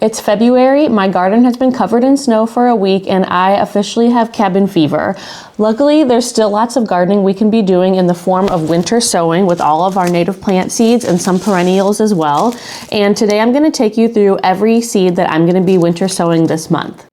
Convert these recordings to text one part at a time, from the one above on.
It's February, my garden has been covered in snow for a week, and I officially have cabin fever. Luckily, there's still lots of gardening we can be doing in the form of winter sowing with all of our native plant seeds and some perennials as well. And today I'm going to take you through every seed that I'm going to be winter sowing this month.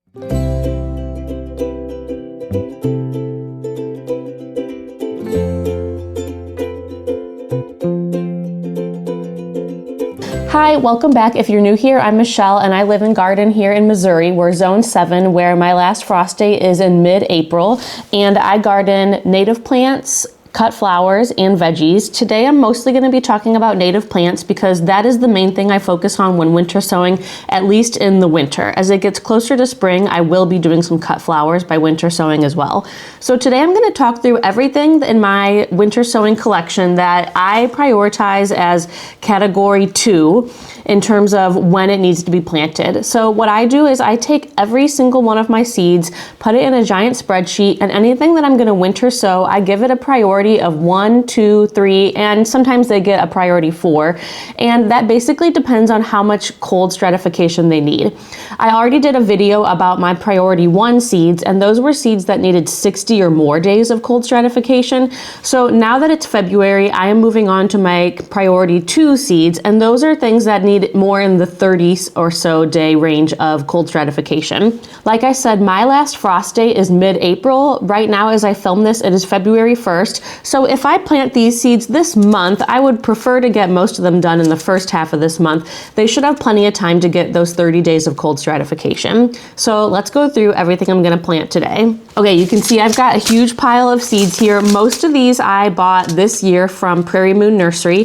Hi, welcome back. If you're new here, I'm Michelle and I live and garden here in Missouri. We're zone 7 where my last frost date is in mid-April, and I garden native plants, cut flowers, and veggies. Today I'm mostly going to be talking about native plants because that is the main thing I focus on when winter sowing, at least in the winter. As it gets closer to spring, I will be doing some cut flowers by winter sowing as well. So today I'm going to talk through everything in my winter sowing collection that I prioritize as category 2 in terms of when it needs to be planted. So what I do is I take every single one of my seeds, put it in a giant spreadsheet, and anything that I'm going to winter sow, I give it a priority of 1, 2, 3, and sometimes they get a priority 4. And that basically depends on how much cold stratification they need. I already did a video about my priority 1 seeds, and those were seeds that needed 60 or more days of cold stratification. So now that it's February, I am moving on to my priority 2 seeds, and those are things that need more in the 30 or so day range of cold stratification. Like I said, my last frost date is mid-April. Right now as I film this, it is February 1st. So if I plant these seeds this month, I would prefer to get most of them done in the first half of this month. They should have plenty of time to get those 30 days of cold stratification. So let's go through everything I'm going to plant today. Okay, you can see I've got a huge pile of seeds here. Most of these I bought this year from Prairie Moon Nursery.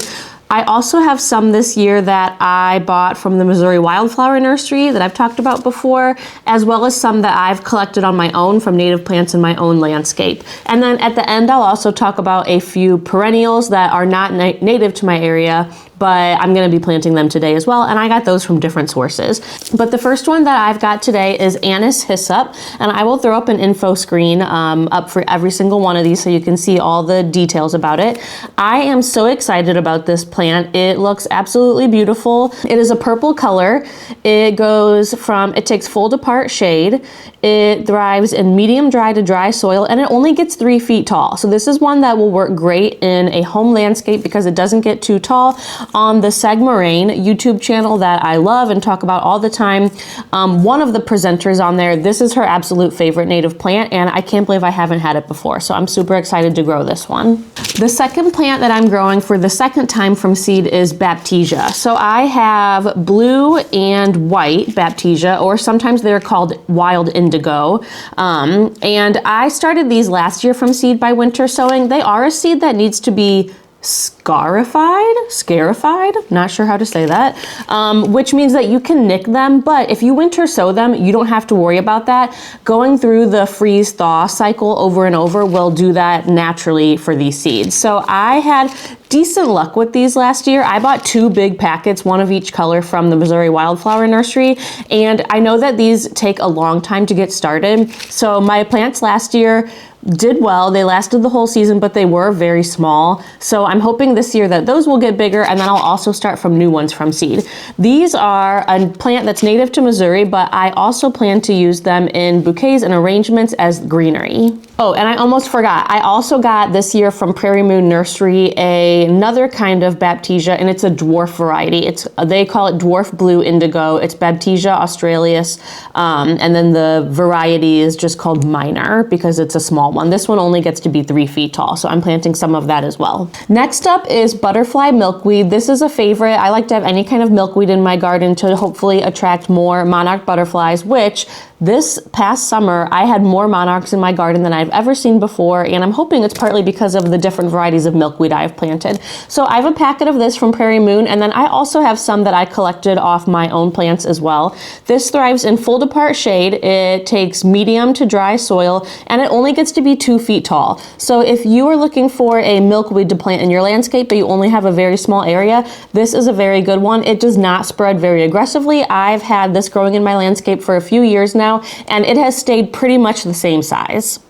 I also have some this year that I bought from the Missouri Wildflower Nursery that I've talked about before, as well as some that I've collected on my own from native plants in my own landscape. And then at the end, I'll also talk about a few perennials that are not native to my area, but I'm going to be planting them today as well, and I got those from different sources. But the first one that I've got today is Anise hyssop, and I will throw up an info screen up for every single one of these so you can see all the details about it. I am so excited about this plant. It looks absolutely beautiful. It is a purple color. It takes full to part shade. It thrives in medium dry to dry soil, and it only gets 3 feet tall. So this is one that will work great in a home landscape because it doesn't get too tall. On the Segmarain YouTube channel that I love and talk about all the time, one of the presenters on there, this is her absolute favorite native plant, and I can't believe I haven't had it before, so I'm super excited to grow this one. The second plant that I'm growing for the second time from seed is baptisia. So I have blue and white baptisia, or sometimes they're called wild indigo, and I started these last year from seed by winter sowing. They are a seed that needs to be scarified, not sure how to say that, which means that you can nick them, but if you winter sow them, you don't have to worry about that. Going through the freeze thaw cycle over and over will do that naturally for these seeds. So I had decent luck with these last year. I bought 2 big packets, one of each color from the Missouri Wildflower Nursery, and I know that these take a long time to get started. So my plants last year did well. They lasted the whole season, but they were very small. So I'm hoping this year that those will get bigger, and then I'll also start from new ones from seed. These are a plant that's native to Missouri, but I also plan to use them in bouquets and arrangements as greenery. Oh, and I almost forgot. I also got this year from Prairie Moon Nursery another kind of baptisia, and it's a dwarf variety. They call it dwarf blue indigo. It's Baptisia australis, and then the variety is just called minor because it's a small one. This one only gets to be 3 feet tall, so I'm planting some of that as well. Next up is butterfly milkweed. This is a favorite. I like to have any kind of milkweed in my garden to hopefully attract more monarch butterflies, which this past summer I had more monarchs in my garden than I've ever seen before, and I'm hoping it's partly because of the different varieties of milkweed I've planted. So I have a packet of this from Prairie Moon, and then I also have some that I collected off my own plants as well. This thrives in full to part shade. It takes medium to dry soil, and it only gets to be 2 feet tall. So if you are looking for a milkweed to plant in your landscape, but you only have a very small area, this is a very good one. It does not spread very aggressively. I've had this growing in my landscape for a few years now, and it has stayed pretty much the same size.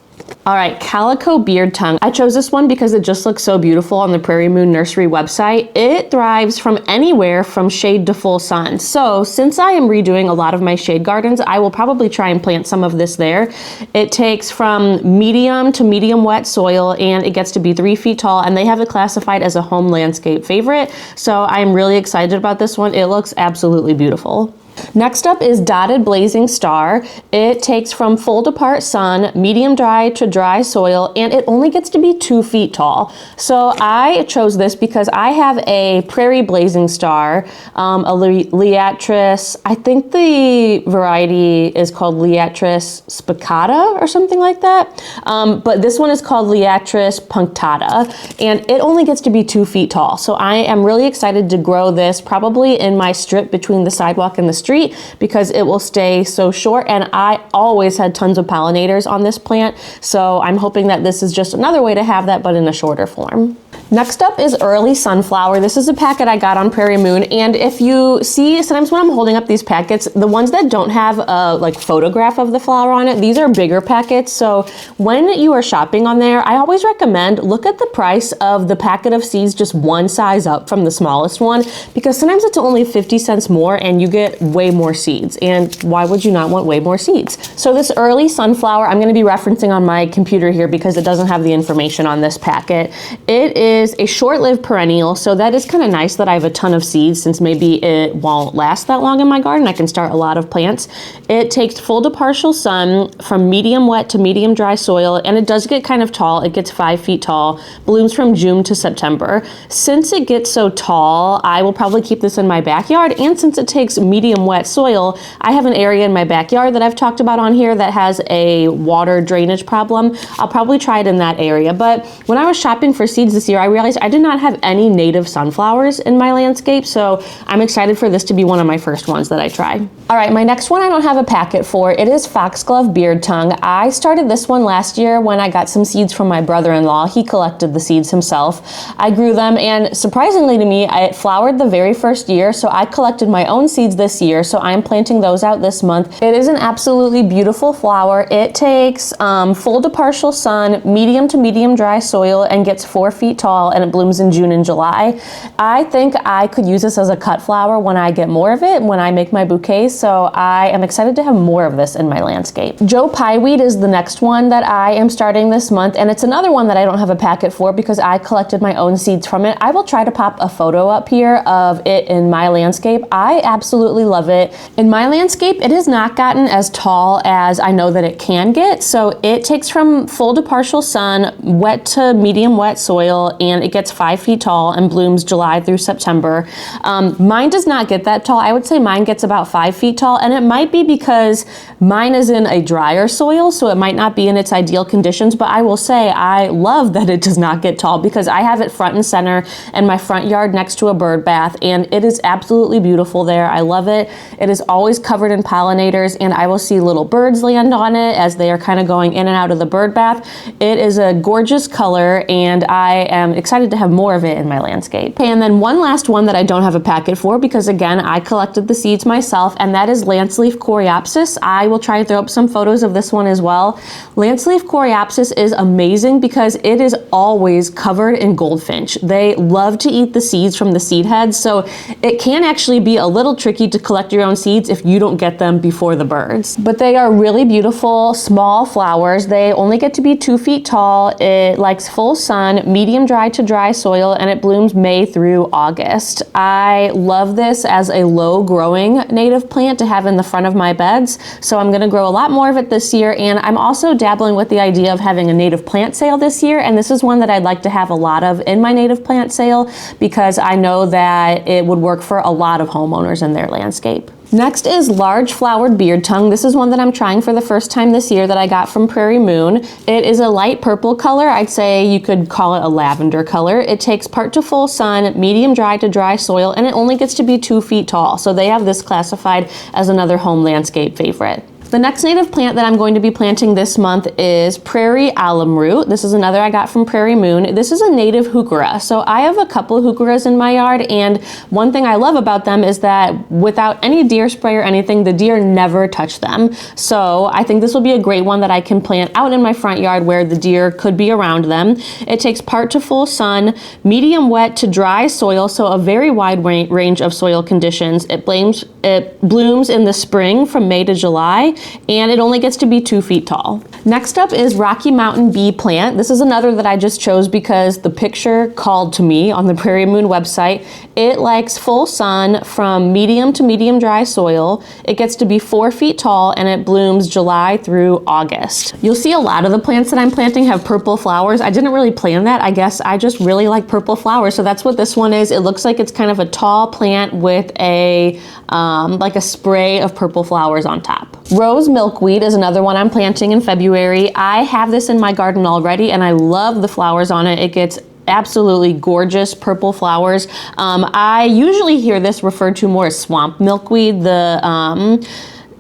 All right, Calico Beard Tongue. I chose this one because it just looks so beautiful on the Prairie Moon Nursery website. It thrives from anywhere from shade to full sun. So since I am redoing a lot of my shade gardens, I will probably try and plant some of this there. It takes from medium to medium wet soil, and it gets to be 3 feet tall, and they have it classified as a home landscape favorite. So I'm really excited about this one. It looks absolutely beautiful. Next up is Dotted Blazing Star. It takes from full to part sun, medium dry to dry soil, and it only gets to be 2 feet tall. So I chose this because I have a Prairie Blazing Star, a Liatris, I think the variety is called Liatris spicata or something like that. But this one is called Liatris punctata, and it only gets to be 2 feet tall. So I am really excited to grow this probably in my strip between the sidewalk and the street, because it will stay so short, and I always had tons of pollinators on this plant, so I'm hoping that this is just another way to have that, but in a shorter form. Next up is Early Sunflower. This is a packet I got on Prairie Moon, and if you see, sometimes when I'm holding up these packets, the ones that don't have a photograph of the flower on it, these are bigger packets. So when you are shopping on there, I always recommend look at the price of the packet of seeds just one size up from the smallest one, because sometimes it's only 50 cents more and you get way more seeds, and why would you not want way more seeds? So this Early Sunflower, I'm going to be referencing on my computer here because it doesn't have the information on this packet. It is a short-lived perennial, so that is kind of nice that I have a ton of seeds, since maybe it won't last that long in my garden. I can start a lot of plants. It takes full to partial sun from medium wet to medium dry soil, and it does get kind of tall. It gets 5 feet tall, blooms from June to September. Since it gets so tall, I will probably keep this in my backyard, and since it takes medium wet soil, I have an area in my backyard that I've talked about on here that has a water drainage problem. I'll probably try it in that area. But when I was shopping for seeds this year, I realized I did not have any native sunflowers in my landscape, so I'm excited for this to be one of my first ones that I try. All right, my next one I don't have a packet for. It is Foxglove Beard Tongue. I started this one last year when I got some seeds from my brother-in-law. He collected the seeds himself. I grew them, and surprisingly to me, it flowered the very first year, so I collected my own seeds this year, so I'm planting those out this month. It is an absolutely beautiful flower. It takes full to partial sun, medium to medium dry soil, and gets 4 feet tall, and it blooms in June and July. I think I could use this as a cut flower when I get more of it, when I make my bouquets, so I am excited to have more of this in my landscape. Joe Pieweed is the next one that I am starting this month, and it's another one that I don't have a packet for because I collected my own seeds from it. I will try to pop a photo up here of it in my landscape. I absolutely love it. In my landscape, it has not gotten as tall as I know that it can get, so it takes from full to partial sun, wet to medium wet soil, and it gets 5 feet tall and blooms July through September. Mine does not get that tall. I would say mine gets about 5 feet tall, and it might be because mine is in a drier soil, so it might not be in its ideal conditions, but I will say I love that it does not get tall because I have it front and center in my front yard next to a bird bath, and it is absolutely beautiful there. I love it. It is always covered in pollinators, and I will see little birds land on it as they are kind of going in and out of the bird bath. It is a gorgeous color, and I am excited to have more of it in my landscape. Okay, and then one last one that I don't have a packet for because again, I collected the seeds myself, and that is Lanceleaf Coreopsis. I will try and throw up some photos of this one as well. Lanceleaf Coreopsis is amazing because it is always covered in goldfinch. They love to eat the seeds from the seed heads, so it can actually be a little tricky to collect your own seeds if you don't get them before the birds. But they are really beautiful, small flowers. They only get to be 2 feet tall. It likes full sun, medium dry to dry soil, and it blooms May through August. I love this as a low growing native plant to have in the front of my beds, so I'm going to grow a lot more of it this year, and I'm also dabbling with the idea of having a native plant sale this year, and this is one that I'd like to have a lot of in my native plant sale because I know that it would work for a lot of homeowners in their landscape. Next is Large Flowered Beard Tongue. This is one that I'm trying for the first time this year that I got from Prairie Moon. It is a light purple color. I'd say you could call it a lavender color. It takes part to full sun, medium dry to dry soil, and it only gets to be 2 feet tall. So they have this classified as another home landscape favorite. The next native plant that I'm going to be planting this month is prairie alumroot. This is another I got from Prairie Moon. This is a native heuchera. So I have a couple of heucheras in my yard, and one thing I love about them is that without any deer spray or anything, the deer never touch them. So I think this will be a great one that I can plant out in my front yard where the deer could be around them. It takes part to full sun, medium wet to dry soil, so a very wide range of soil conditions. It blooms in the spring from May to July, and it only gets to be 2 feet tall. Next up is Rocky Mountain Bee plant. This is another that I just chose because the picture called to me on the Prairie Moon website. It likes full sun from medium to medium dry soil. It gets to be 4 feet tall, and it blooms July through August. You'll see a lot of the plants that I'm planting have purple flowers. I didn't really plan that. I guess I just really like purple flowers, so that's what this one is. It looks like it's kind of a tall plant with a like a spray of purple flowers on top. Rose milkweed is another one I'm planting in February. I have this in my garden already, and I love the flowers on it. It gets absolutely gorgeous purple flowers. I usually hear this referred to more as swamp milkweed. The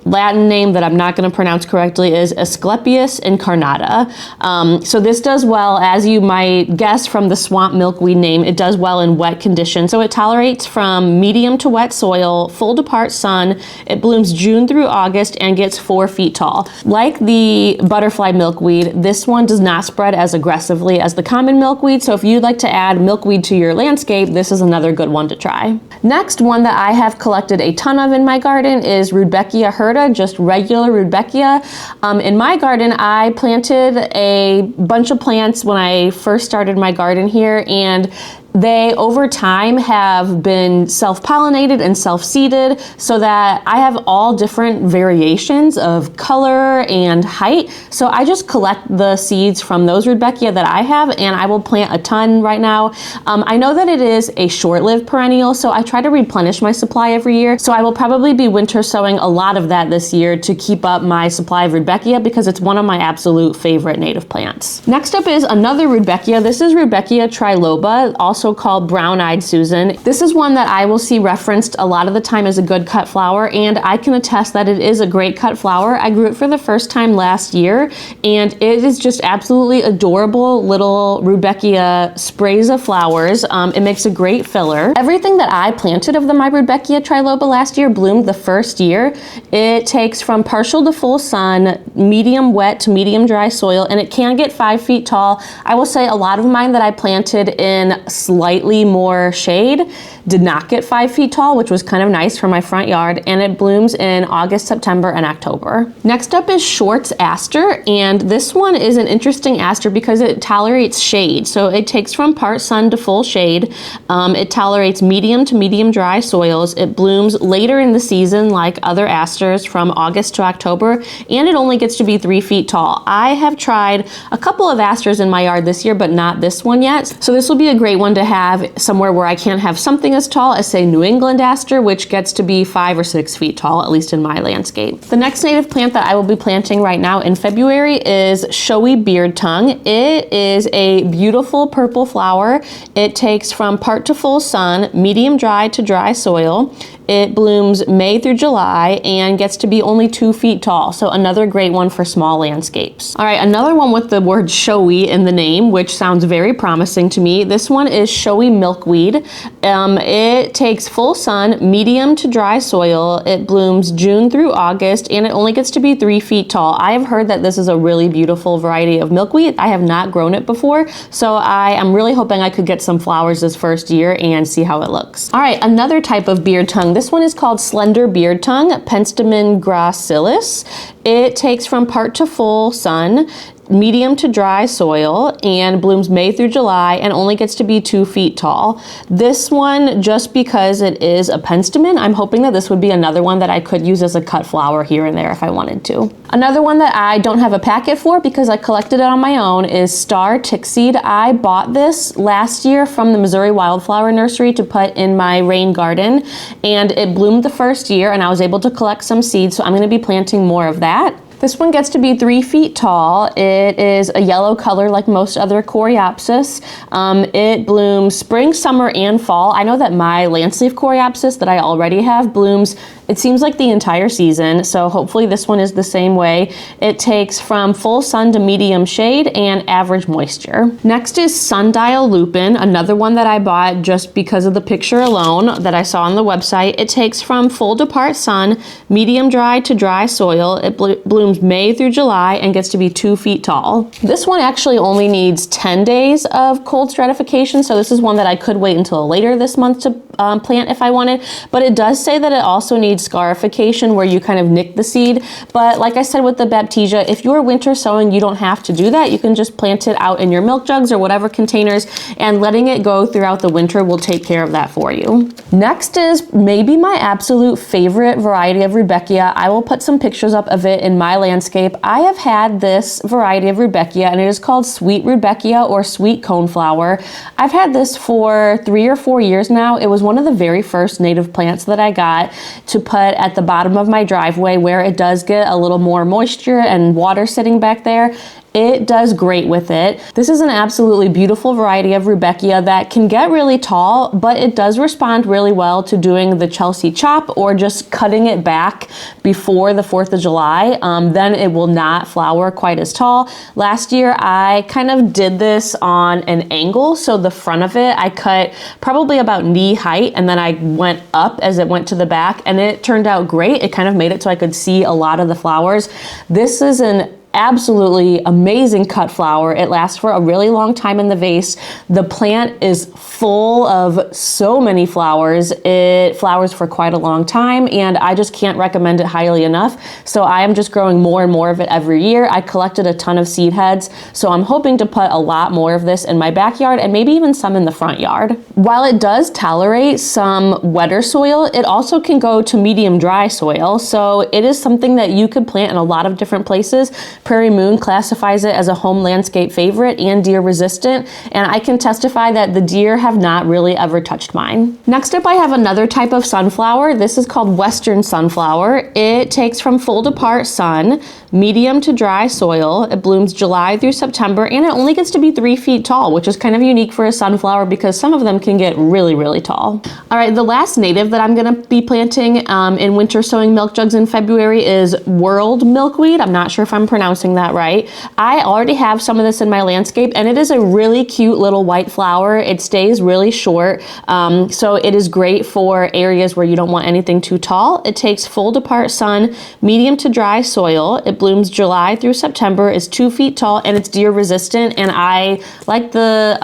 Latin name that I'm not going to pronounce correctly is Asclepias incarnata. So this does well, as you might guess from the swamp milkweed name, it does well in wet conditions. So it tolerates from medium to wet soil, full to part sun. It blooms June through August and gets 4 feet tall. Like the butterfly milkweed, this one does not spread as aggressively as the common milkweed. So if you'd like to add milkweed to your landscape, this is another good one to try. Next one that I have collected a ton of in my garden is Rudbeckia hirta, just regular Rudbeckia. In my garden, I planted a bunch of plants when I first started my garden here, and they over time have been self-pollinated and self-seeded so that I have all different variations of color and height. So I just collect the seeds from those Rudbeckia that I have, and I will plant a ton right now. I know that it is a short-lived perennial, so I try to replenish my supply every year. So I will probably be winter sowing a lot of that this year to keep up my supply of Rudbeckia because it's one of my absolute favorite native plants. Next up is another Rudbeckia. This is Rudbeckia triloba, also called brown-eyed Susan. This is one that I will see referenced a lot of the time as a good cut flower, and I can attest that it is a great cut flower. I grew it for the first time last year, and it is just absolutely adorable little Rudbeckia sprays of flowers. It makes a great filler. Everything that I planted of my Rudbeckia triloba last year bloomed the first year. It takes from partial to full sun, medium wet to medium dry soil, and it can get 5 feet tall. I will say a lot of mine that I planted in slightly more shade did not get 5 feet tall, which was kind of nice for my front yard, and it blooms in August, September, and October. Next up is Shorts aster, and this one is an interesting aster because it tolerates shade. So it takes from part sun to full shade. It tolerates medium to medium dry soils. It blooms later in the season like other asters from August to October, and it only gets to be 3 feet tall. I have tried a couple of asters in my yard this year, but not this one yet. So this will be a great one to have somewhere where I can't have something as tall as, say, New England aster, which gets to be 5 or 6 feet tall, at least in my landscape. The next native plant that I will be planting right now in February is showy beard tongue. It is a beautiful purple flower. It takes from part to full sun, medium dry to dry soil. It blooms May through July and gets to be only 2 feet tall, so another great one for small landscapes. All right, another one with the word showy in the name, which sounds very promising to me. This one is showy milkweed. It takes full sun, medium to dry soil. It blooms June through August, and it only gets to be 3 feet tall. I have heard that this is a really beautiful variety of milkweed. I have not grown it before, so I am really hoping I could get some flowers this first year and see how it looks. All right, another type of beard tongue. This one is called slender beard tongue, Penstemon gracilis. It takes from part to full sun, medium to dry soil, and blooms May through July and only gets to be 2 feet tall. This one, just because it is a penstemon, I'm hoping that this would be another one that I could use as a cut flower here and there if I wanted to. Another one that I don't have a packet for because I collected it on my own is star tickseed. I bought this last year from the Missouri Wildflower Nursery to put in my rain garden, and it bloomed the first year and I was able to collect some seeds, so I'm going to be planting more of that. This one gets to be 3 feet tall. It is a yellow color like most other Coropsis. It blooms spring, summer, and fall. I know that my landsleaf Coropsis that I already have blooms, it seems like the entire season, so hopefully this one is the same way. It takes from full sun to medium shade and average moisture. Next is sundial lupin, another one that I bought just because of the picture alone that I saw on the website. It takes from full to part sun, medium dry to dry soil. It blooms May through July and gets to be 2 feet tall. This one actually only needs 10 days of cold stratification, so this is one that I could wait until later this month to plant if I wanted, but it does say that it also needs scarification where you kind of nick the seed. But like I said with the baptisia, if you're winter sowing, you don't have to do that. You can just plant it out in your milk jugs or whatever containers, and letting it go throughout the winter will take care of that for you. Next is maybe my absolute favorite variety of rudbeckia. I will put some pictures up of it in my landscape. I have had this variety of rudbeckia and it is called sweet rudbeckia or sweet coneflower. I've had this for 3 or 4 years now. It was one of the very first native plants that I got to put at the bottom of my driveway where it does get a little more moisture and water sitting back there. It does great with it. This is an absolutely beautiful variety of rudbeckia that can get really tall, but it does respond really well to doing the Chelsea chop or just cutting it back before the 4th of July. Then it will not flower quite as tall. Last year, I kind of did this on an angle. So the front of it, I cut probably about knee height, and then I went up as it went to the back, and it turned out great. It kind of made it so I could see a lot of the flowers. This is an absolutely amazing cut flower. It lasts for a really long time in the vase. The plant is full of so many flowers. It flowers for quite a long time, and I just can't recommend it highly enough. So I am just growing more and more of it every year. I collected a ton of seed heads, so I'm hoping to put a lot more of this in my backyard and maybe even some in the front yard. While it does tolerate some wetter soil, it also can go to medium dry soil. So it is something that you could plant in a lot of different places. Prairie Moon classifies it as a home landscape favorite and deer resistant, and I can testify that the deer have not really ever touched mine. Next up, I have another type of sunflower. This is called Western sunflower. It takes from full to part sun, medium to dry soil. It blooms July through September, and it only gets to be 3 feet tall, which is kind of unique for a sunflower because some of them can get really, really tall. All right, the last native that I'm gonna be planting in winter sowing milk jugs in February is world milkweed. I'm not sure if I'm pronouncing that right. I already have some of this in my landscape, and it is a really cute little white flower. It stays really short, so it is great for areas where you don't want anything too tall. It takes full to part sun, medium to dry soil. It blooms July through September, is 2 feet tall, and it's deer resistant. And I like the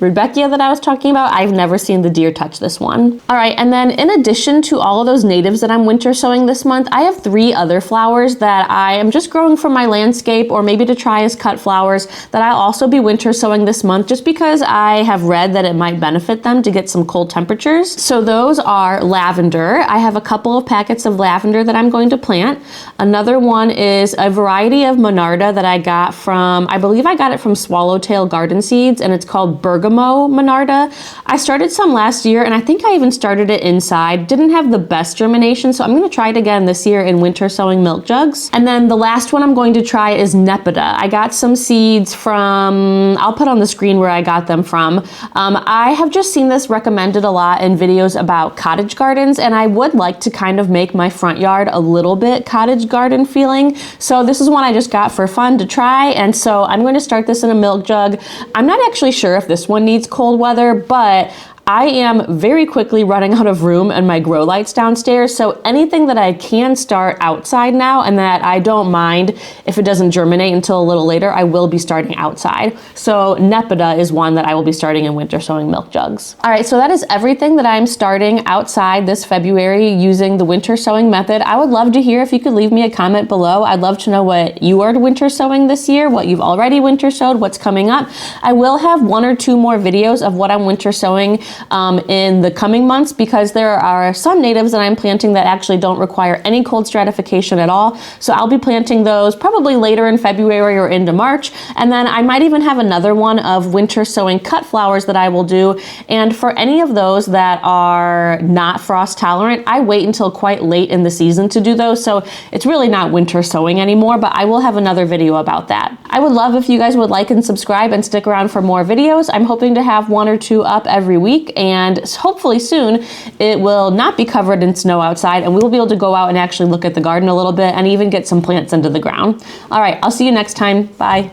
rudbeckia that I was talking about. I've never seen the deer touch this one. All right, and then in addition to all of those natives that I'm winter sowing this month, I have 3 other flowers that I am just growing from my landscape or maybe to try as cut flowers that I'll also be winter sowing this month just because I have read that it might benefit them to get some cold temperatures. So those are lavender. I have a couple of packets of lavender that I'm going to plant. Another one is a variety of monarda that I got from, I believe I got it from Swallowtail Garden Seeds, and it's called Bergamo monarda. I started some last year, and I think I even started it inside. Didn't have the best germination, so I'm going to try it again this year in winter sowing milk jugs. And then the last one I'm going to try is nepeta. I got some seeds from, I'll put on the screen where I got them from. I have just seen this recommended a lot in videos about cottage gardens, and I would like to kind of make my front yard a little bit cottage garden feeling. So this is one I just got for fun to try, and so I'm going to start this in a milk jug. I'm not actually sure if this one needs cold weather, but I am very quickly running out of room in my grow lights downstairs, so anything that I can start outside now and that I don't mind if it doesn't germinate until a little later, I will be starting outside. So nepeta is one that I will be starting in winter sowing milk jugs. All right, so that is everything that I'm starting outside this February using the winter sowing method. I would love to hear if you could leave me a comment below. I'd love to know what you are winter sowing this year, what you've already winter sowed, what's coming up. I will have 1 or 2 more videos of what I'm winter sowing in the coming months, because there are some natives that I'm planting that actually don't require any cold stratification at all. So I'll be planting those probably later in February or into March. And then I might even have another one of winter sowing cut flowers that I will do. And for any of those that are not frost tolerant, I wait until quite late in the season to do those. So it's really not winter sowing anymore, but I will have another video about that. I would love if you guys would like and subscribe and stick around for more videos. I'm hoping to have 1 or 2 up every week, and hopefully soon it will not be covered in snow outside and we will be able to go out and actually look at the garden a little bit and even get some plants into the ground. All right, I'll see you next time. Bye.